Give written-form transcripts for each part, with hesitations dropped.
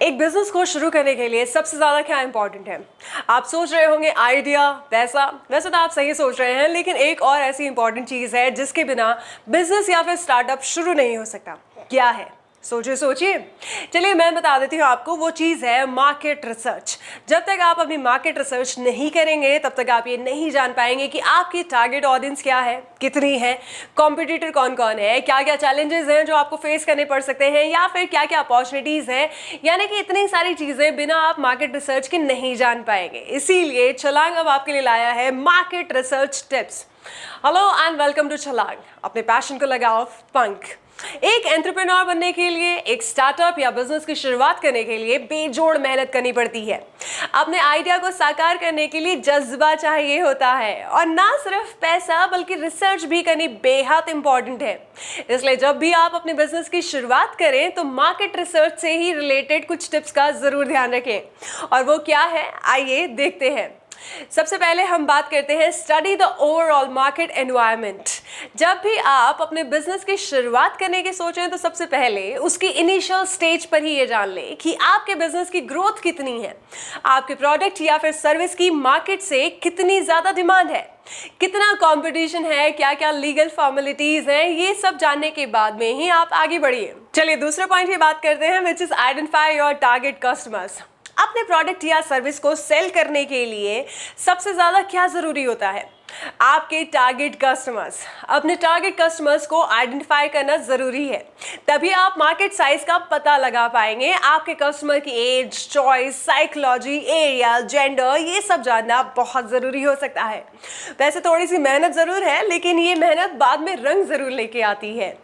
एक बिजनेस को शुरू करने के लिए सबसे ज़्यादा क्या इंपॉर्टेंट है? आप सोच रहे होंगे आइडिया, पैसा। वैसे तो आप सही सोच रहे हैं, लेकिन एक और ऐसी इंपॉर्टेंट चीज़ है जिसके बिना बिजनेस या फिर स्टार्टअप शुरू नहीं हो सकता। क्या है? सोचिए सोचिए। चलिए मैं बता देती हूँ आपको। वो चीज़ है मार्केट रिसर्च। जब तक आप अपनी मार्केट रिसर्च नहीं करेंगे तब तक आप ये नहीं जान पाएंगे कि आपकी टारगेट ऑडियंस क्या है, कितनी है, कॉम्पिटिटर कौन कौन है, क्या क्या चैलेंजेस हैं जो आपको फेस करने पड़ सकते हैं, या फिर क्या क्या अपॉर्चुनिटीज़ हैं। यानी कि इतनी सारी चीज़ें बिना आप मार्केट रिसर्च के नहीं जान पाएंगे। इसीलिए छलांग अब आपके लिए लाया है market research tips. Hello and welcome to Chhalang. अपने पैशन को लगाओ पंख। एक एंटरप्रेन्योर बनने के लिए, एक स्टार्टअप या बिजनेस की शुरुआत करने के लिए बेजोड़ मेहनत करनी पड़ती है। अपने आइडिया को साकार करने के लिए जज्बा चाहिए होता है, और ना सिर्फ पैसा बल्कि रिसर्च भी करनी बेहद इंपॉर्टेंट है। इसलिए जब भी आप अपने बिजनेस की शुरुआत करें तो मार्केट रिसर्च से ही रिलेटेड कुछ टिप्स का जरूर ध्यान रखें। और वो क्या है, आइए देखते हैं। सबसे पहले हम बात करते हैं study the overall market environment. जब भी आप अपने बिजनेस की शुरुआत करने की सोचें तो सबसे पहले उसकी इनिशियल स्टेज पर ही ये जान लें कि आपके बिजनेस की ग्रोथ कितनी है, आपके प्रोडक्ट या फिर सर्विस की मार्केट से कितनी ज्यादा डिमांड है, कितना कंपटीशन है, क्या क्या लीगल फॉर्मेलिटीज हैं। ये सब जानने के बाद में ही आप आगे बढ़िए। चलिए दूसरे पॉइंट की बात करते हैं, which is identify your target customers. अपने प्रोडक्ट या सर्विस को सेल करने के लिए सबसे ज्यादा क्या जरूरी होता है? आपके टारगेट कस्टमर्स। अपने टारगेट कस्टमर्स को आइडेंटिफाई करना जरूरी है, तभी आप मार्केट साइज का पता लगा पाएंगे। आपके कस्टमर की age, choice, psychology, area, gender, ये सब जानना बहुत जरूरी हो सकता है। वैसे थोड़ी सी मेहनत जरूर है, लेकिन ये मेहनत बाद में रंग जरूर लेके आती है।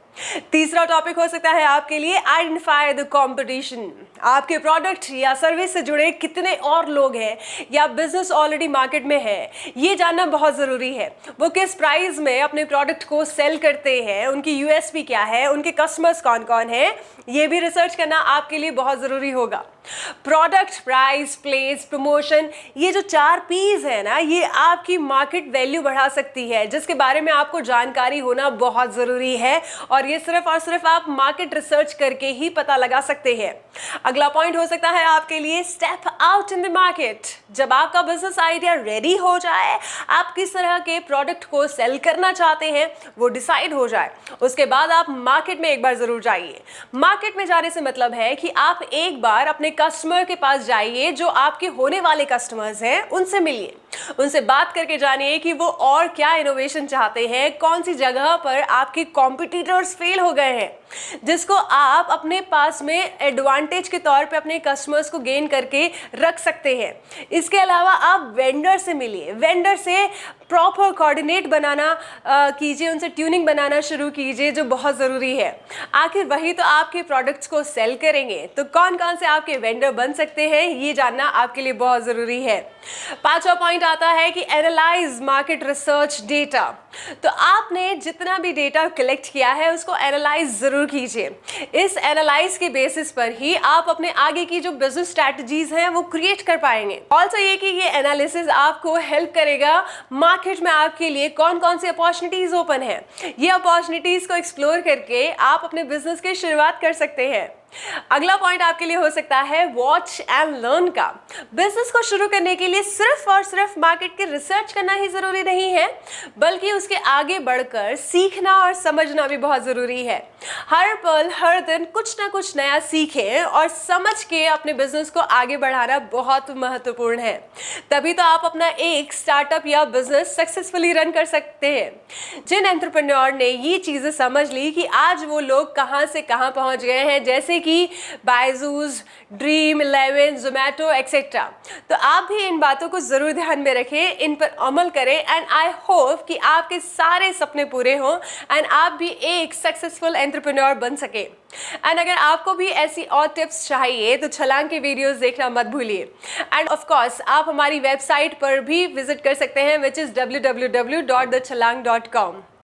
तीसरा टॉपिक हो सकता है आपके लिए आइडेंटिफाई द कंपटीशन। आपके प्रोडक्ट या सर्विस से जुड़े कितने और लोग हैं या बिजनेस ऑलरेडी मार्केट में है, ये जानना बहुत ज़रूरी है। वो किस प्राइस में अपने प्रोडक्ट को सेल करते हैं, उनकी यूएसपी क्या है, उनके कस्टमर्स कौन कौन हैं, ये भी रिसर्च करना आपके लिए बहुत ज़रूरी होगा। प्रोडक्ट, प्राइस, प्लेस, प्रमोशन, ये जो 4 P's है ना, ये आपकी मार्केट वैल्यू बढ़ा सकती है, जिसके बारे में आपको जानकारी होना बहुत ज़रूरी है। और ये सिर्फ और सिर्फ आप मार्केट रिसर्च करके ही पता लगा सकते हैं। अगला पॉइंट हो सकता है आपके लिए step out in the market. जब आपका बिजनेस आइडिया रेडी हो जाए, आप किस तरह के प्रोडक्ट को सेल करना चाहते हैं वो डिसाइड हो जाए, उसके बाद आप मार्केट में एक बार जरूर जाइए। मार्केट में जाने से मतलब है कि आप एक बार अपने कस्टमर के पास जाइए, जो आपके होने वाले कस्टमर्स हैं, उनसे मिलिए, उनसे बात करके जानिए कि वो और क्या इनोवेशन चाहते हैं, कौन सी जगह पर आपके कॉम्पिटिटर्स फेल हो गए हैं, जिसको आप अपने पास में एडवांटेज के तौर पे अपने कस्टमर्स को गेन करके रख सकते हैं। इसके अलावा आप वेंडर से मिलिए, वेंडर से प्रॉपर कोऑर्डिनेट बनाना कीजिए, उनसे ट्यूनिंग बनाना शुरू कीजिए, जो बहुत ज़रूरी है। आखिर वही तो आपके प्रोडक्ट्स को सेल करेंगे, तो कौन कौन से आपके वेंडर बन सकते हैं, ये जानना आपके लिए बहुत ज़रूरी है। 5वां पॉइंट आता है कि एनालाइज मार्केट रिसर्च डेटा। तो आपने जितना भी डेटा कलेक्ट किया है उसको एनालाइज ज़रूर कीजिए। इस एनालाइज के बेसिस पर ही आप अपने आगे की जो बिजनेस स्ट्रैटेजीज हैं वो क्रिएट कर पाएंगे। ऑल्सो ये कि ये एनालिसिस आपको हेल्प करेगा मार्केट में आपके लिए कौन कौन सी अपॉर्चुनिटीज ओपन है। ये अपॉर्चुनिटीज को एक्सप्लोर करके आप अपने बिजनेस की शुरुआत कर सकते हैं। अगला पॉइंट आपके लिए हो सकता है वॉच एंड लर्न का। बिजनेस को शुरू करने के लिए सिर्फ और सिर्फ मार्केट की रिसर्च करना ही जरूरी नहीं है, बल्कि उसके आगे बढ़कर सीखना और समझना भी बहुत जरूरी है। हर पल, हर दिन कुछ ना कुछ नया सीखें और समझ के अपने बिजनेस को आगे बढ़ाना बहुत महत्वपूर्ण है। तभी तो आप अपना एक स्टार्टअप या बिजनेस सक्सेसफुली रन कर सकते हैं। जिन एंटरप्रेन्योर ने ये चीजें समझ ली कि आज वो लोग कहां से कहां पहुंच गए हैं, जैसे कि बायजूस, Dream11, जोमैटो एक्सेट्रा, तो आप भी इन बातों को जरूर ध्यान में रखें, इन पर अमल करें। एंड आई होप कि आपके सारे सपने पूरे हों एंड आप भी एक सक्सेसफुल एंटरप्रेन्योर बन सके। एंड अगर आपको भी ऐसी और टिप्स चाहिए तो छलांग के वीडियोस देखना मत भूलिए। एंड ऑफ कोर्स आप हमारी वेबसाइट पर भी विजिट कर सकते हैं, विच इज www.thechalang.com।